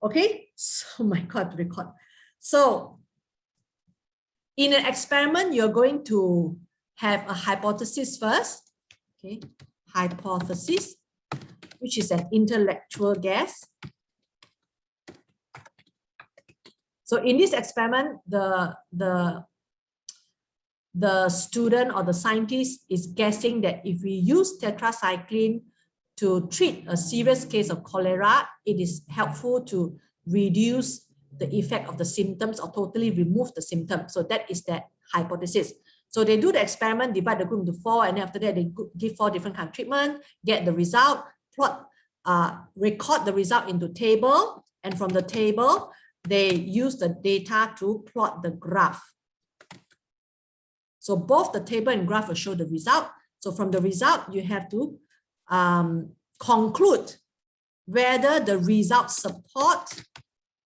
Okay, so my God, record. So in an experiment, you're going to have a hypothesis first. Okay, hypothesis, which is an intellectual guess. So in this experiment, the student or the scientist is guessing that if we use tetracycline to treat a serious case of cholera, it is helpful to reduce the effect of the symptoms or totally remove the symptoms. So that is that hypothesis. So they do the experiment, divide the group into 4, and then after that they give 4 different kind of treatment, get the result, plot, record the result into table, and from the table they use the data to plot the graph. So both the table and graph will show the result. So from the result, you have to conclude whether the result support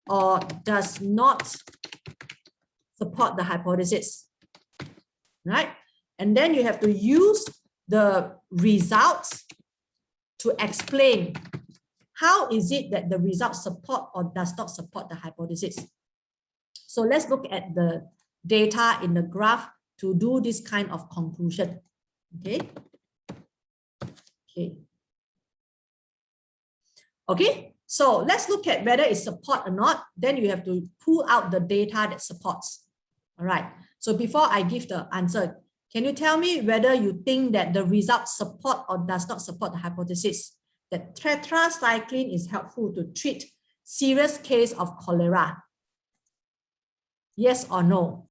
or does not support the hypothesis, right? And then you have to use the results to explain how is it that the results support or does not support the hypothesis. So let's look at the data in the graph to do this kind of conclusion. Okay, so let's look at whether it supports or not. Then you have to pull out the data that supports. All right, so before I give the answer, can you tell me whether you think that the results support or does not support the hypothesis that tetracycline is helpful to treat serious case of cholera? Yes or no?